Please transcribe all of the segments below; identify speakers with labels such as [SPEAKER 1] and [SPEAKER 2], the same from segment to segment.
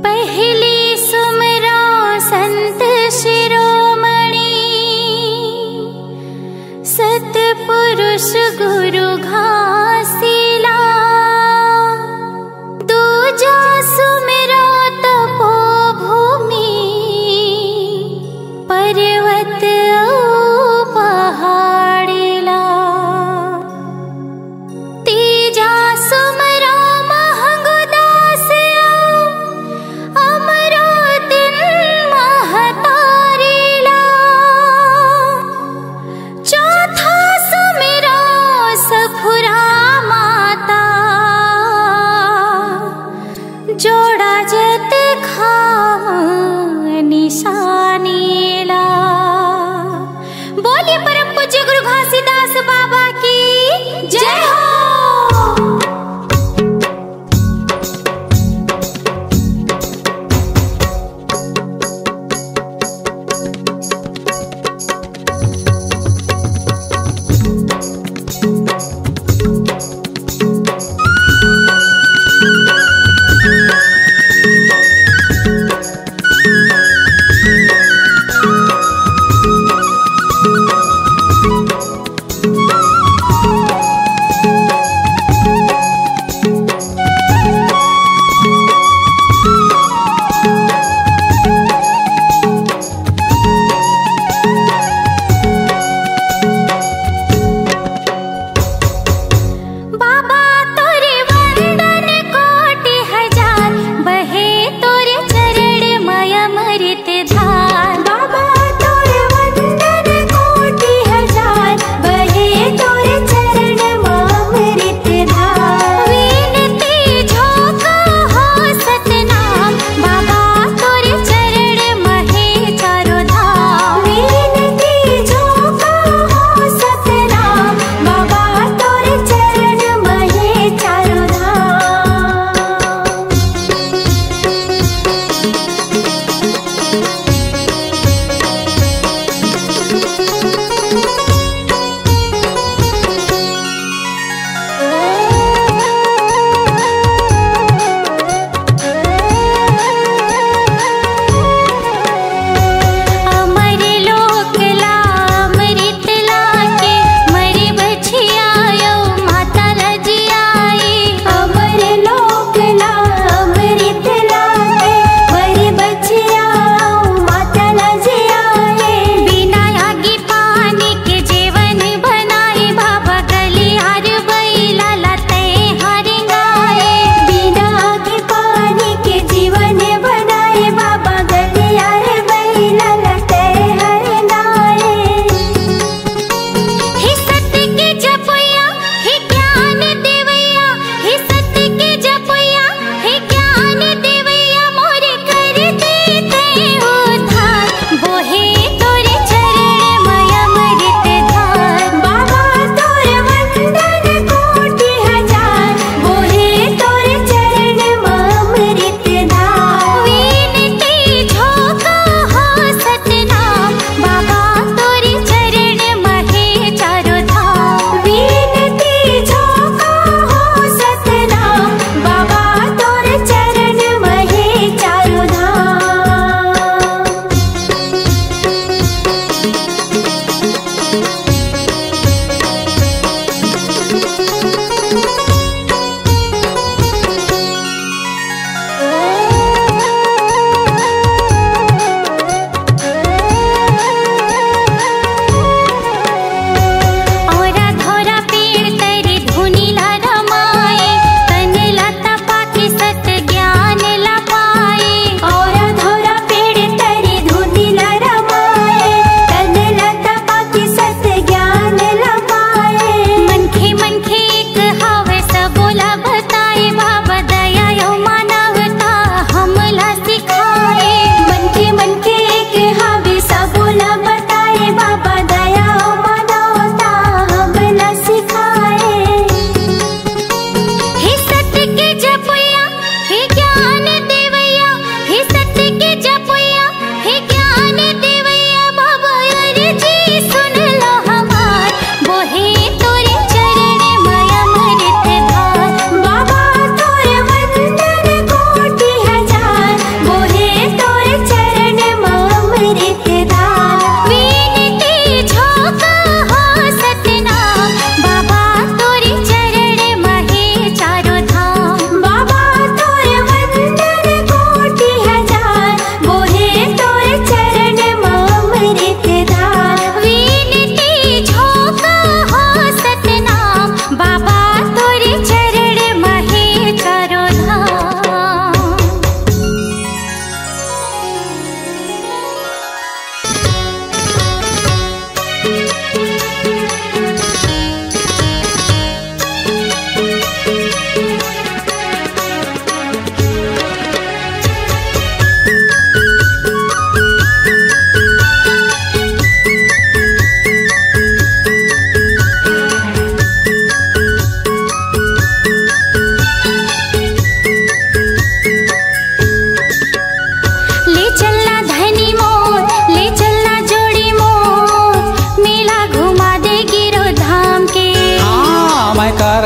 [SPEAKER 1] पहली सुमरा संत शिरोमणि, सतपुरुष गुरु घासीला। दूजा सुमरा तपोभूमि, पर्वत पहाड़ीला। तीजा सुमरा महंगदास अमरो दिन महतारीला। चौथा सुमरा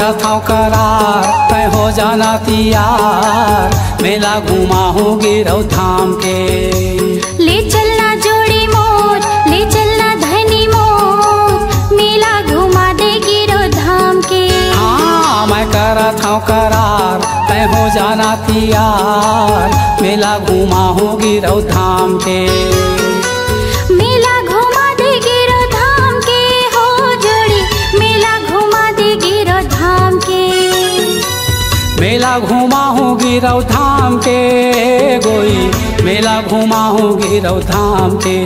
[SPEAKER 2] करत हूँ करार तय हो जाना तियार, मेला घुमा हूँ गिरौ धाम के।
[SPEAKER 1] ले चलना जोड़ी मोर, ले चलना धनी मोर, मेला घुमा दे गिरौ धाम के।
[SPEAKER 2] हाँ मैं करत हूँ करार तय हो जाना तियार, मेला घुमा हूँ गिरौ धाम के।
[SPEAKER 1] मेला घुमा दे गिरौ धाम के हो जोड़ी, मेला घुमा दे गिरौ धाम के।
[SPEAKER 2] मेला घुमा हूँ गिरौ धाम के गोई, मेला घुमा हूँ गिरौ धाम के।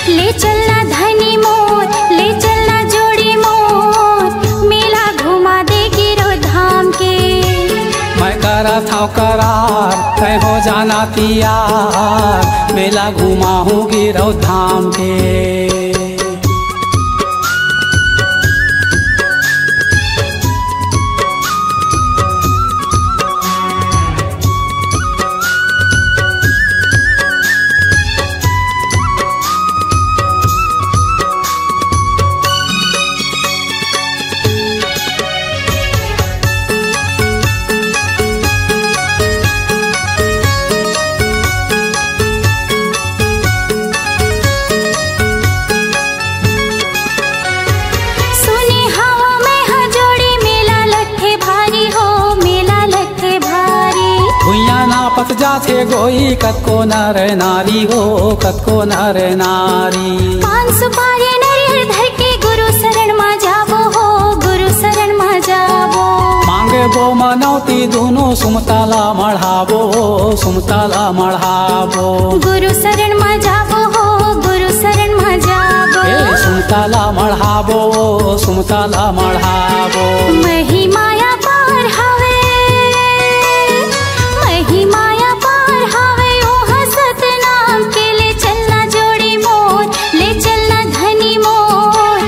[SPEAKER 1] ले चलना धनी मोर, ले चलना जोड़ी मोर, मेला घुमा दे गिरौ धाम के।
[SPEAKER 2] मैं करत हूँ करार तय हो जाना तियार, मेला घुमा हूँ गिरौ धाम के। जाथे गोई कतको नर नारी हो, कतको नर नारी।
[SPEAKER 1] पान सुपारी नरियर धर के गुरु शरण मा जाबो हो, गुरु शरण मा जाबो।
[SPEAKER 2] मांगे बो मनौती दोनों सुमताला मढ़ाबो, सुमताला मढ़ाबो।
[SPEAKER 1] गुरु शरण मा जाबो हो, गुरु शरण मा जाबो।
[SPEAKER 2] सुमताला मढ़ाबो, सुमताला मढ़ाबो।
[SPEAKER 1] महिमाया पार हवे, महिमाया पार हवे ओहा सतनाम के। ले चलना जोड़ी मोर, ले चलना धनी मोर,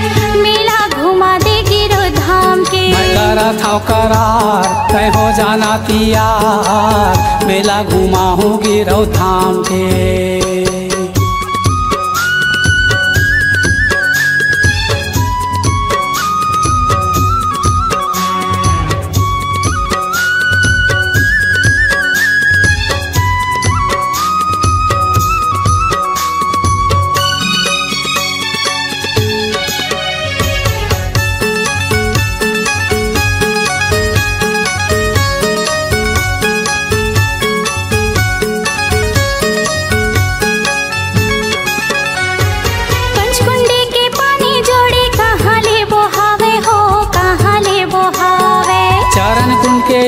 [SPEAKER 1] मेला घुमा दे गिरौ धाम के।
[SPEAKER 2] मैं करत हूँ करार तय हो जाना तियार, मेला घुमा हूँ गिरौ धाम के।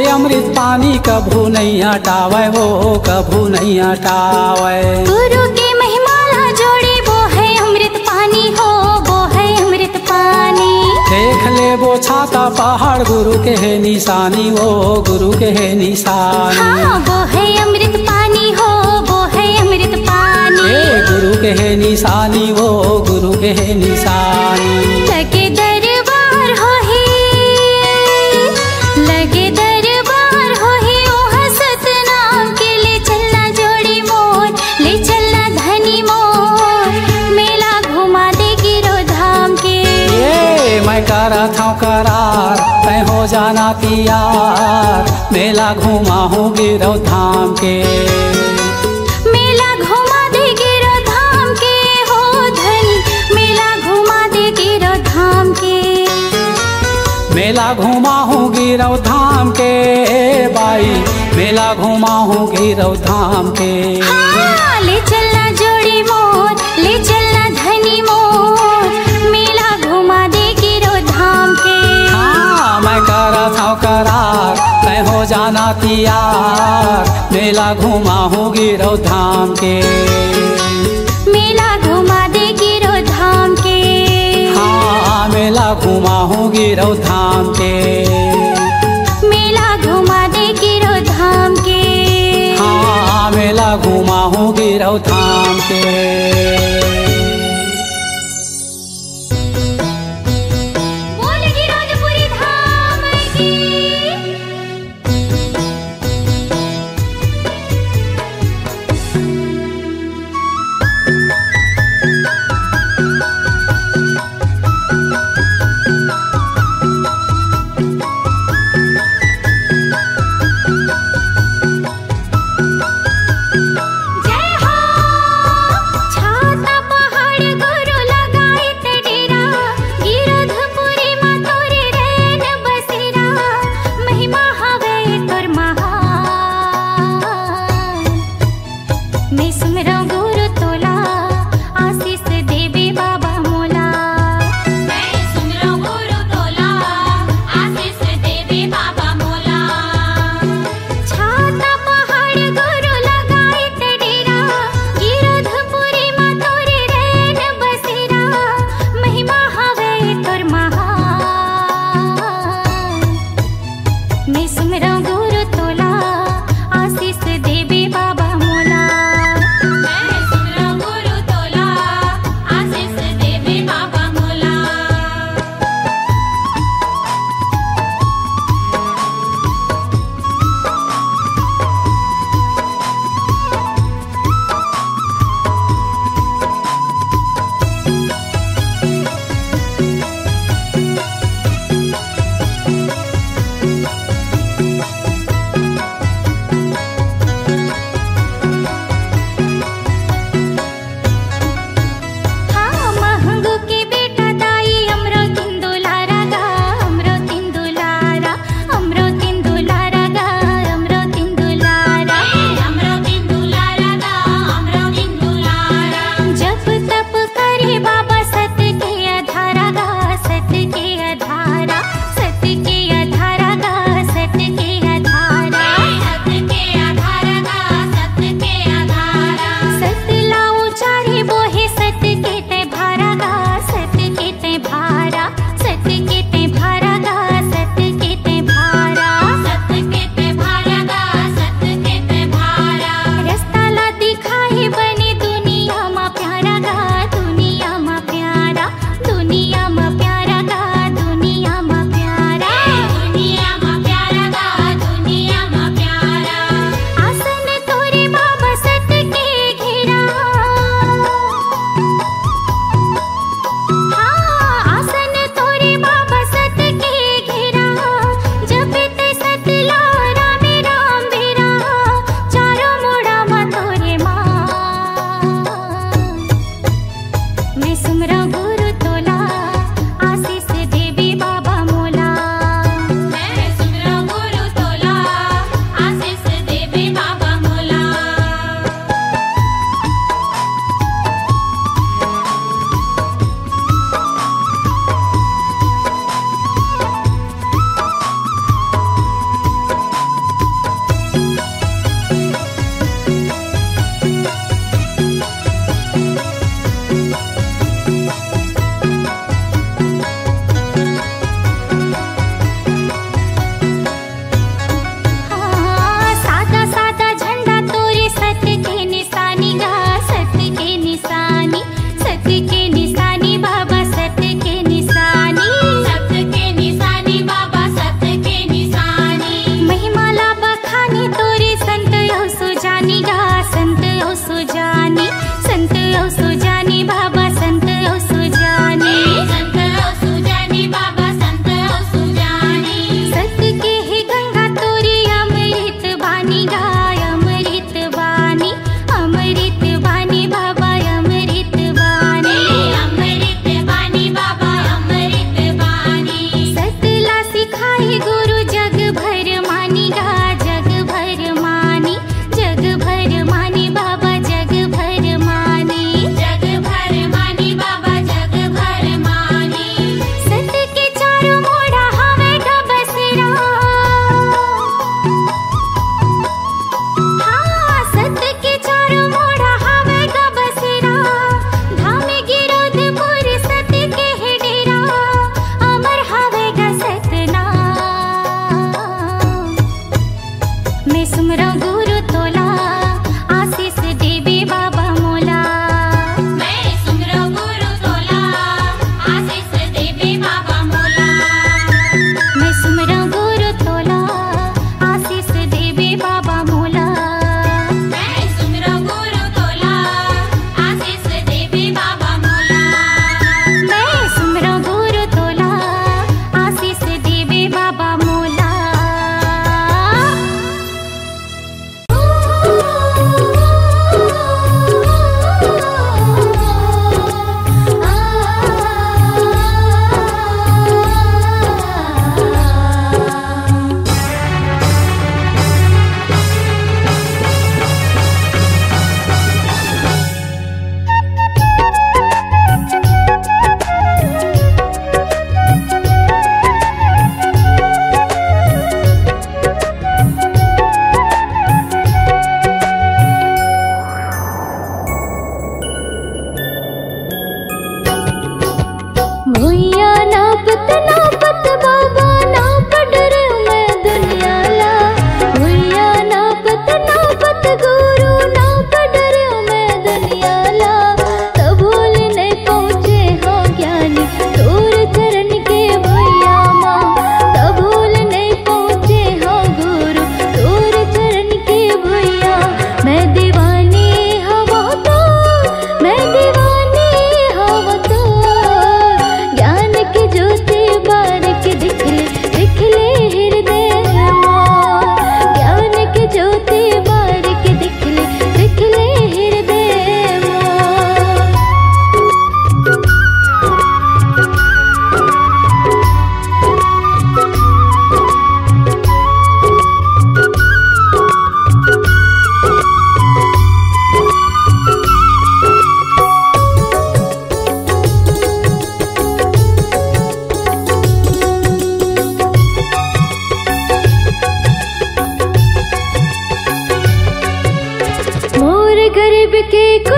[SPEAKER 2] अमृत पानी कभू नहीं हटावे हो, कभू नहीं हटावे।
[SPEAKER 1] गुरु की महिमाला जोड़ी वो है अमृत पानी हो, वो है अमृत पानी।
[SPEAKER 2] देख ले वो छाता पहाड़ गुरु के है निशानी, वो गुरु के है निशानी।
[SPEAKER 1] हाँ वो है अमृत पानी हो, वो है अमृत पानी।
[SPEAKER 2] गुरु के है निशानी, वो गुरु के है निशानी।
[SPEAKER 1] लगे दरबार हो ही, लगे
[SPEAKER 2] करत हूँ करार तय हो जाना तियार, मेला घुमा हूँ गिरौ धाम के।
[SPEAKER 1] मेला घुमा दे गिरौ धाम के हो धनी, मेला घुमा दे गिरौ धाम के।
[SPEAKER 2] मेला घुमा हूँ गिरौ धाम के बाई, मेला घुमा हूँ गिरौ धाम के।
[SPEAKER 1] हाँ, ले चलना जोड़ी मोर, ले चलना धनी मोर, मेला घुमा दे गिरौ धाम के।
[SPEAKER 2] हाँ मैं करत हूँ करार तय हो जाना तियार, मेला घुमा हूँ गिरौ धाम के।
[SPEAKER 1] मेला घुमा दे गिरौ धाम के।
[SPEAKER 2] हाँ मेला घुमा हूँ गिरौ धाम के।
[SPEAKER 1] मेला घुमा दे गिरौ धाम के।
[SPEAKER 2] हाँ मेला घुमा हूँ गिरौ धाम के।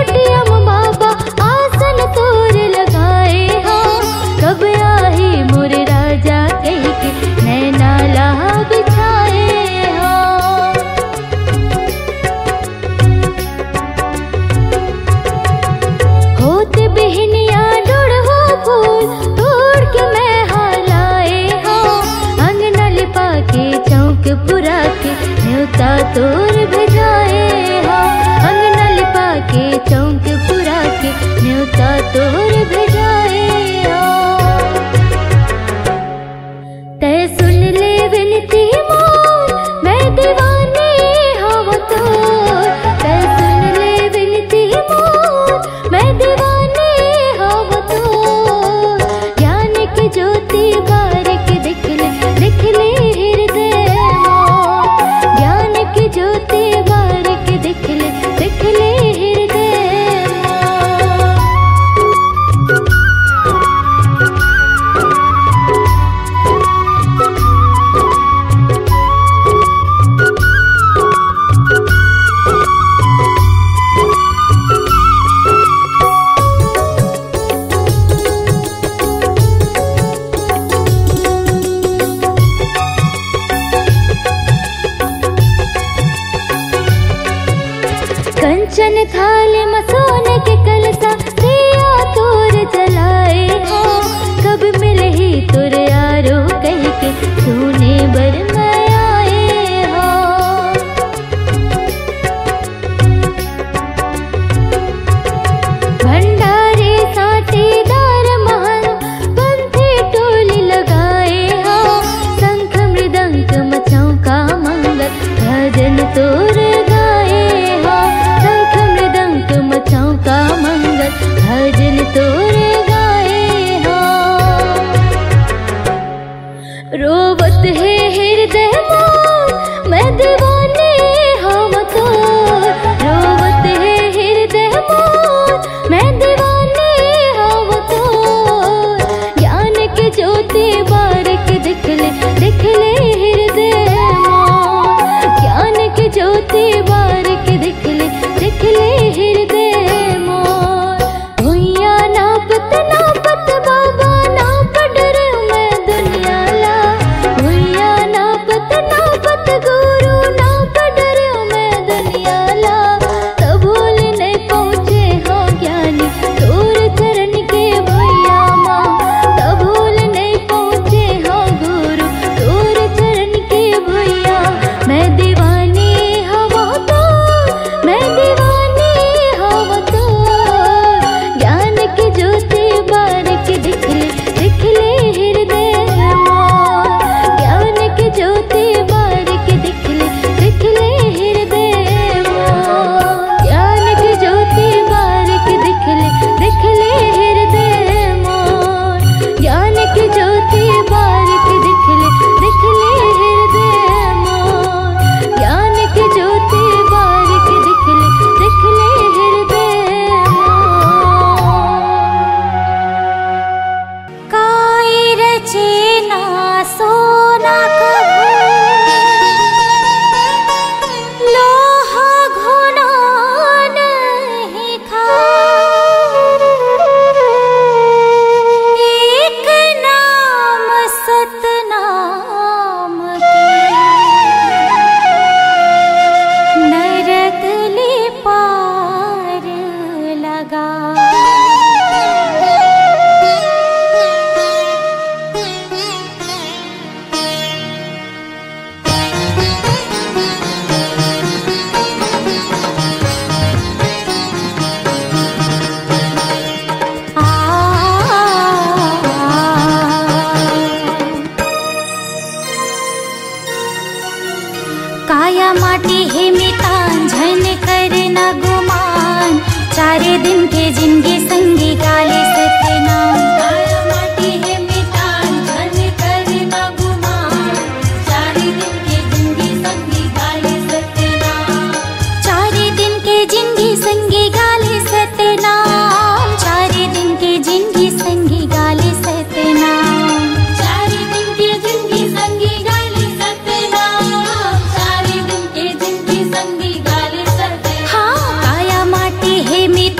[SPEAKER 1] कुटियम बाबा आसन तोर लगाए हो, कब आई मोर राजा कह के नैना लाह बिछाए हो। होत बिहनिया डुड़हो फूल तोड़ के मैं हालाए हो, अंगना लिपा के चौक पुरा के न्योता तोर भेजाए हो, अंगना लिपा के चौक पुरा के न्योता तोर भेजाए हो। तै सुन ले विनती मोर मैं दीवानी हूँ तोर, तै सुन ले विनती मोर मैं दीवानी हूँ तोर। ज्ञान की ज्योति बारिक दिख ले हृदय मोर, ज्ञान की ज्योति बारिक दिख ले हृदय मोर। कंचन थाल में सोने के कलसा दिया तोर जलाए हो, कब मिले ही तुर यारो कह के सोने बर मैं आए हो। भंडारे साटीदार महल पंथी टोली लगाए हो, शंख मृदंग मचाओ का मंगल भजन तोर गाए हो, शंख मृदंग मचाओ का मंगल भजन तोर गाए हो। रोवत है हृदय मोर मैं दीवानी हूँ तोर, रोवत है हृदय मोर मैं दीवानी हूँ तोर। ज्ञान की ज्योति बारिक दिख ले हृदय मोर, ज्ञान की ज्योति बारिक दिख ले हृदय मोर। भुइया नापत नापत बाबा नाप डरे मैं दुनिया ला, भुइया नापत नापत गुरु नाप डरे मैं दुनिया ला। तब भूल नहीं पहुँचे हो ज्ञानी तोर चरण के भैया माँ, तब भूल नहीं पहुँचे हो गुरु तोर चरण के भैया। मैं दीवानी हूँ तोर, मैं दीवानी हूँ तोर। ज्ञान की ज्योति बारिक दिख ले हृदय मोर, ज्ञान की ज्योति बारिक दिख ले हृदय मोर, ज्ञान की ज्योति बारिक दिख ले हृदय मोर, ज्ञान की ज्योति बारिक दिख ले हृदय मोर, ज्ञान की ज्योति बारिक दिख ले हृदय मोर। काई रचे ना सोना कभू, लोहा घुना नहीं खाए, एक नाम सतनाम के नरक ले पार लगा। काया माटी है मितान झन कर न गुमान, चारे दिन के जिंदगी संगी गाले सतनाम। काया माटी है मितान झन कर न गुमान, चारे दिन के जिंदगी संगी गाले सतनाम। चारे दिन के जिंदगी संगी गाले सतनाम, चारे दिन के जिंदगी संगी गाले सतनाम। चारे दिन के जिंदगी संगी गाले सतनाम, चारे दिन के जिंदगी संगी गाले सतनाम। हाँ काया माटी है मितान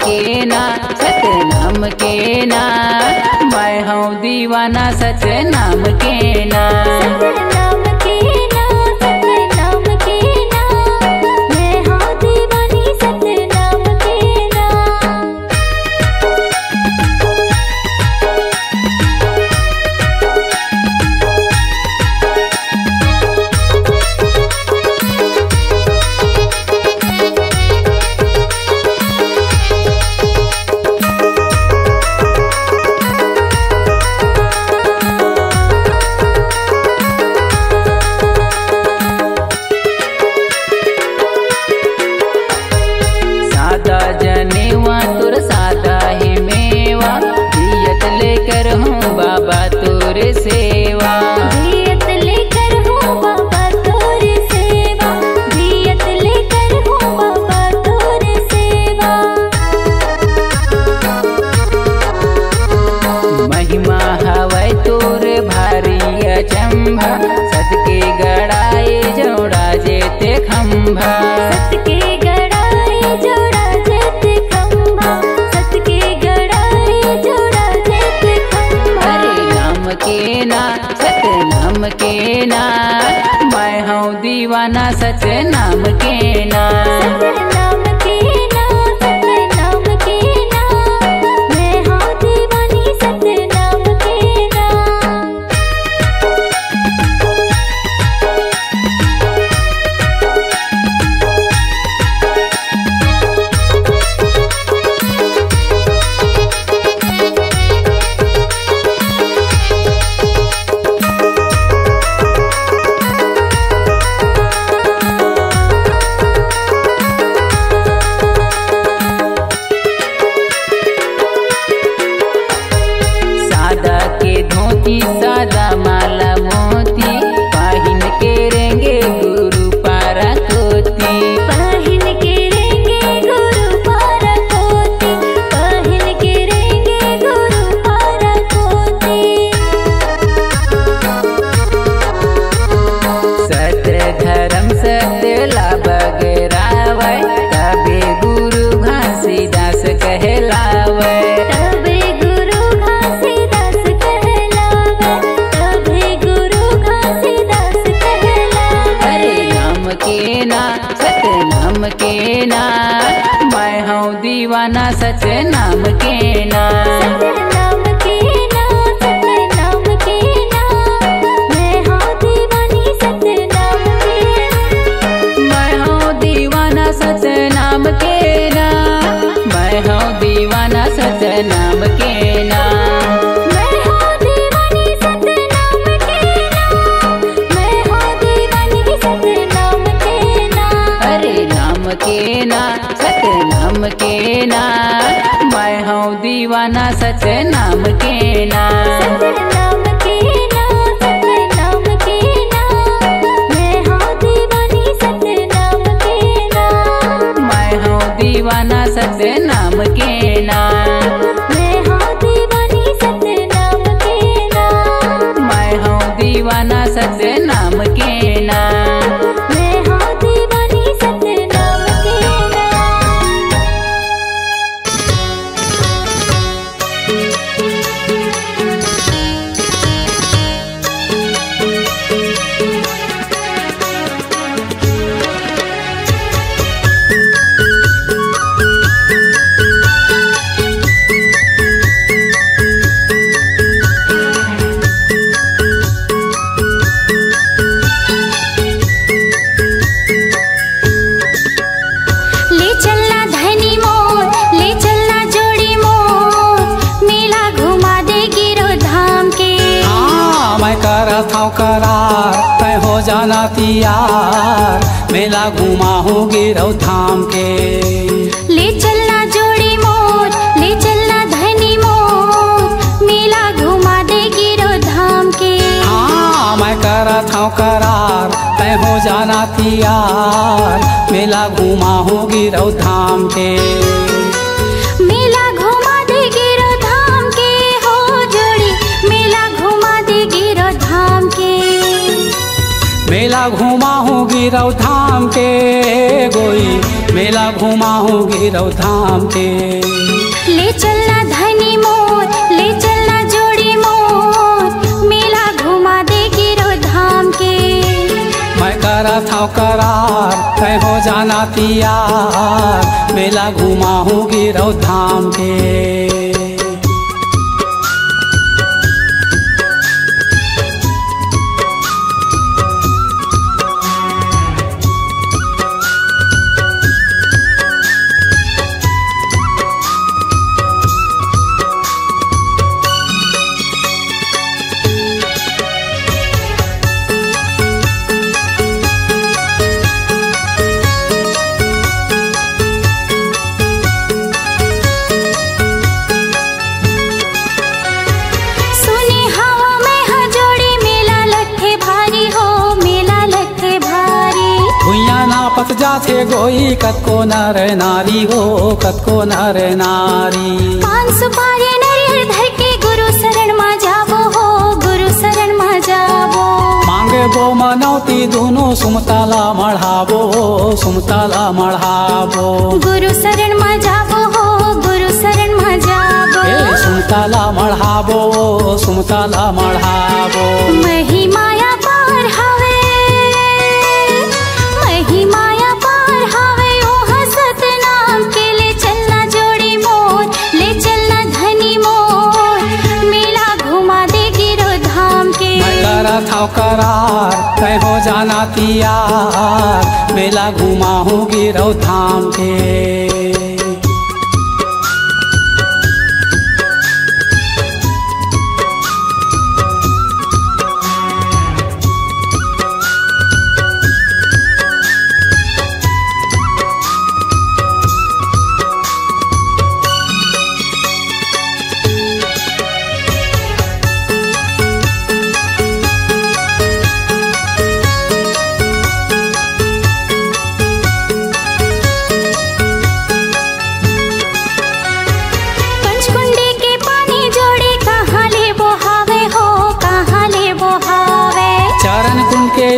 [SPEAKER 3] के ना सतनाम के ना, मैं हूँ दीवाना सतनाम के ना।
[SPEAKER 1] सतनाम के ना, सतनाम के ना, मैं हूँ दीवानी सतनाम के ना।
[SPEAKER 3] सादा जनेवा तुर सादा ही मेवा, दियत लेकर हूँ बाबा तोर सेवा।
[SPEAKER 1] दियत लेकर हूँ बाबा तोर सेवा, दियत लेकर हूँ बाबा तोर सेवा।
[SPEAKER 3] महिमा हवै तोर भारी अचंभा, सदके गड़ाए जोड़ा जेते खंभा।
[SPEAKER 1] सतके गड़ाए जोड़ा जेते खंभा, सतके गड़ाए जोड़ा जेते खंभा।
[SPEAKER 3] अरे नाम के ना सतनाम के ना, मैं हूँ दीवाना सतनाम के ना।
[SPEAKER 1] सतनाम के ना, सतनाम के ना, मैं हूँ दीवानी सतनाम के ना।
[SPEAKER 3] सादा के धोती सादा माला मोती, पाहिन के रेंगे गुरु पारा कोती।
[SPEAKER 1] पाहिन के रेंगे गुरु पारा कोती, पाहिन के रेंगे गुरु पारा कोती।
[SPEAKER 3] सत्य धर्म सत्य लाभ गरावै, तबे गुरु घासीदास कहलावै।
[SPEAKER 1] तबे गुरु घासीदास कहलावै, तबे गुरु घासीदास कहलावै।
[SPEAKER 3] अरे नाम के ना सतनाम के ना, मैं हूँ दीवाना सतनाम के ना।
[SPEAKER 1] सतनाम के ना, सतनाम के ना, मैं हूँ दीवानी सतनाम के ना।
[SPEAKER 3] मैं हूँ दीवाना सतनाम के ना, मैं हूँ दीवाना सतनाम के ना।
[SPEAKER 1] मैं हूँ दीवानी सतनाम के ना, मैं हूँ दीवानी सतनाम के ना।
[SPEAKER 3] अरे नाम के ना सतनाम के ना, मैं हूँ दीवाना सतनाम के ना।
[SPEAKER 1] सतनाम के ना, सतनाम के ना, मैं हूँ दीवानी सतनाम के ना।
[SPEAKER 3] मैं हूँ दीवाना सतनाम के ना।
[SPEAKER 1] मैं हूँ दीवानी सतनाम के ना।
[SPEAKER 3] मैं हूँ दीवाना सतनाम के ना।
[SPEAKER 1] मैं हूँ दीवानी सतनाम के ना। ले चलना धनी मोर, ले चलना जोड़ी मोर, मेला घुमा दे गिरो धाम के।
[SPEAKER 2] हाँ मैं करत हूँ करार, तय हो जाना तैयार, मेला घुमा हूँ गिरौ धाम के।
[SPEAKER 1] ले चलना जोड़ी मोर, ले चलना धनी मोर, मेला घुमा दे गिरो धाम के।
[SPEAKER 2] हाँ मैं करत हूँ करार, तय हो जाना तैयार, मेला घुमा हूँ गिरौ धाम के।
[SPEAKER 1] मेला घुमा दे गिरो धाम के हो जोड़ी, मेला घुमा दे गिरो धाम के।
[SPEAKER 2] मेला घुमा हूँ गिरौ धाम के गोई, मेला मेला घुमाऊंगी रौ धाम के।
[SPEAKER 1] ले चलना धनी मोर, ले चलना जोड़ी मोर, मेला घुमा देगी रौ धाम के।
[SPEAKER 2] मैं करा था करार तय हो जाना तियार, मेला घुमाऊंगी रौ धाम के। पत जाथे गोई कतको नर नारी हो, कतको नर नारी।
[SPEAKER 1] पान सुपारी नरियर धर के गुरु शरण मा जाबो हो, गुरु शरण मा जाबो।
[SPEAKER 2] मांगे बो मनौती दोनों सुमताला मढ़ाबो, सुमताला मढ़ाबो।
[SPEAKER 1] गुरु शरण मा जाबो हो, गुरु शरण मा जाबो।
[SPEAKER 2] सुमताला मढ़ाबो, सुमताला मढ़ाबो।
[SPEAKER 1] महिमाया पार हवे, महिमाया पार हवे ओहा सतनाम के। ले चलना जोड़ी मोर, ले चलना धनी मोर, मेला घुमा देगी रौ धाम के।
[SPEAKER 2] मैं करा था करार तय हो जाना तियार, मेला घुमाऊंगी रौ धाम के।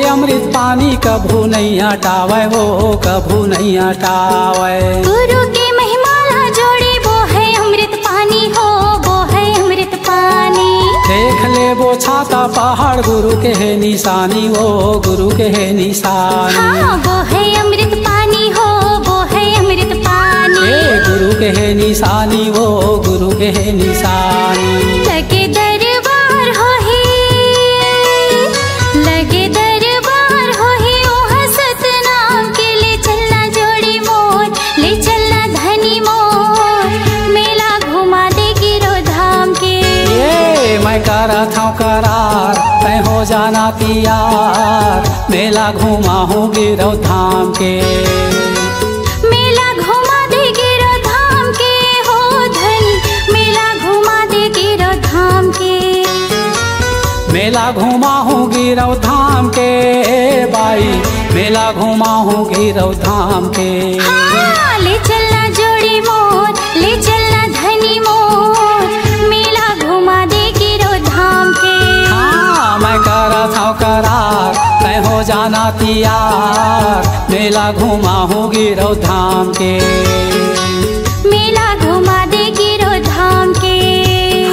[SPEAKER 2] अमृत पानी कभू नहीं हटावे हो, कभू नहीं हटावे।
[SPEAKER 1] गुरु की महिमाला जोड़ी वो है अमृत पानी हो, वो है अमृत पानी।
[SPEAKER 2] देख ले वो छाता पहाड़ गुरु के है निशानी, वो गुरु के है निशानी।
[SPEAKER 1] हाँ वो है अमृत पानी हो, वो है अमृत पानी।
[SPEAKER 2] गुरु के है निशानी, वो गुरु के है निशानी।
[SPEAKER 1] लगे दरबार हो ही, लगे करा था करार तय हो जाना तियार, मेला घुमाऊंगी रौ धाम के। मेला घुमा देगी रौ धाम के हो धनी, मेला घुमा देगी रौ धाम के। मेला घुमाऊंगी रौ धाम के बाई, मेला घुमाऊंगी रौ धाम के। हाँ, ले चलना जोड़ी मोर, ले चलना धनी मोर, मेला घुमा देगी रौ धाम के। हाँ मैं करा था करार तय हो जाना तियार, मेला घुमाऊंगी रौ धाम के। मेला घुमा देगी रौ धाम के।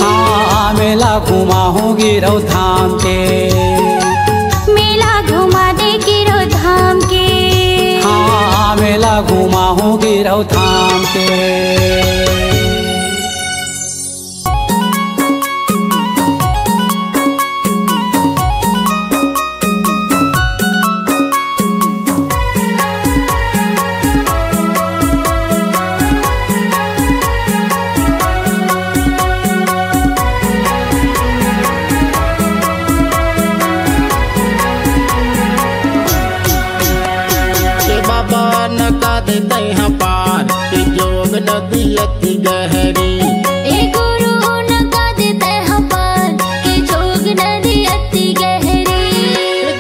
[SPEAKER 1] हाँ मेला घुमाऊंगी रौ धाम के। मेला घुमा देगी रौ धाम के। हाँ मेला घुमाऊंगी रौ धाम के।
[SPEAKER 4] पार जोग नदी अति गहरी,
[SPEAKER 1] ए गुरु नका देते हैं पार के जोग नदी अति गहरी।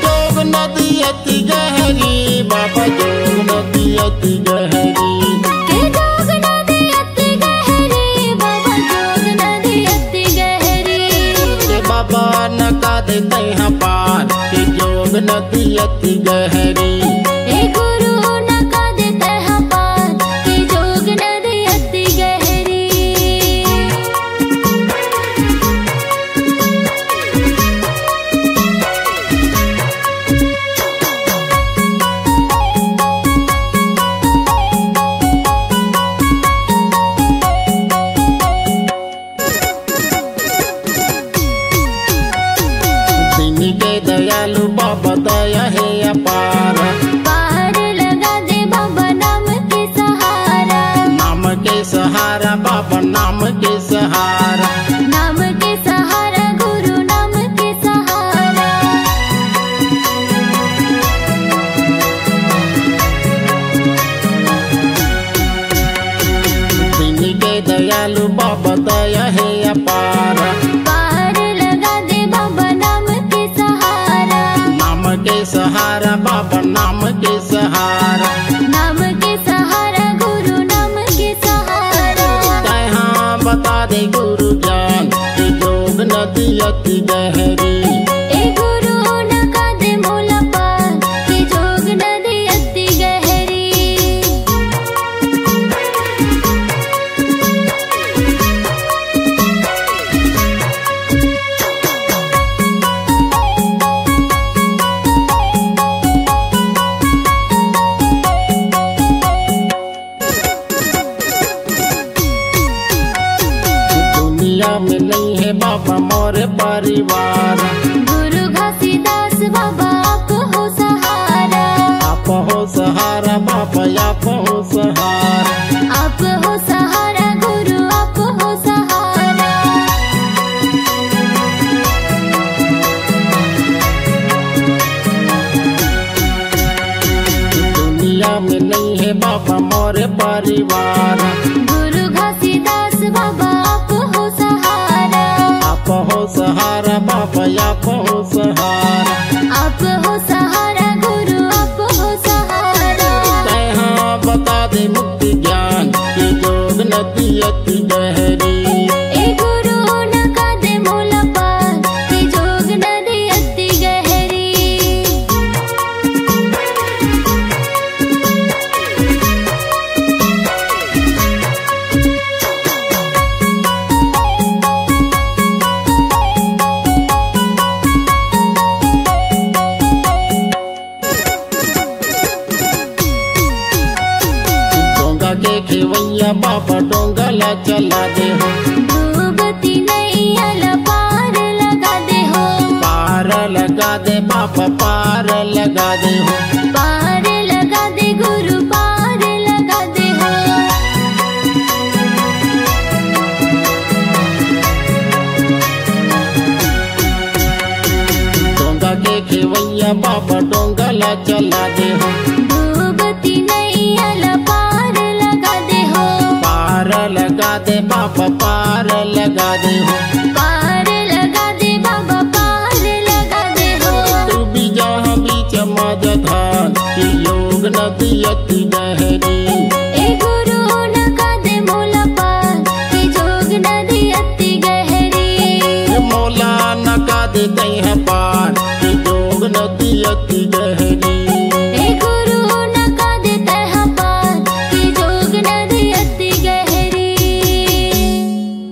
[SPEAKER 4] जोग नदी अति गहरी बाबा, जोग नदी अति गहरी।
[SPEAKER 1] के जोग नदी अति गहरी बाबा, जोग नदी अति गहरी।
[SPEAKER 4] के बाबा नका देते हैं पार के जोग नदी अति गहरी।
[SPEAKER 1] ए गुरु नका देते हैं पार
[SPEAKER 4] के सहारा बाबा नाम के सहारा।
[SPEAKER 1] नाम के सहारा गुरु नाम के सहारा।
[SPEAKER 4] दीन के दयालु बाबा दया है अपार।
[SPEAKER 1] पार लगा दे बाबा नाम के सहारा।
[SPEAKER 4] नाम के सहारा बाबा नाम के सहारा।
[SPEAKER 1] नाम के सहारा गुरु नाम के सहारा।
[SPEAKER 4] तहाँ बता दे गुरु ज्ञान कि जोग नदी अति गहरी।
[SPEAKER 1] ए गुरु नका दे मोला पार कि जोग नदी अति गहरी।
[SPEAKER 4] दुनिया में नहीं है बाबा मोर परिवार।
[SPEAKER 1] गुरु घासीदास बाबा आप हो सहारा।
[SPEAKER 4] आप हो सहारा बाबा आप हो सहारा।
[SPEAKER 1] आप हो सहारा गुरु आप हो सहारा।
[SPEAKER 4] दुनिया में नहीं है बाबा मोर परिवार।
[SPEAKER 1] गुरु घासीदास बाबा आप हो सहारा।
[SPEAKER 4] आप हो सहारा बाबा आप हो सहारा।
[SPEAKER 1] आप हो सहारा गुरु आप हो सहारा।
[SPEAKER 4] तहाँ बता दे मुक्ति ज्ञान कि जोग नदी अति गहरी।
[SPEAKER 1] ए गुरु नका दे मोला पार कि जोग नदी अति गहरी।
[SPEAKER 4] डोंगा के खेवैया बाबा डोंगला चला दे हो।
[SPEAKER 1] डूबती नैया ला पार लगा दे हो।
[SPEAKER 4] पार लगा दे बाबा पार लगा दे हो।
[SPEAKER 1] पार लगा दे गुरु पार लगा दे हो।
[SPEAKER 4] डोंगा के खेवैया बाबा डोंगला चला दे हो।
[SPEAKER 1] डूबती नैया ला पार लगा दे हो।
[SPEAKER 4] पार लगा दे बाबा पार लगा दे हो।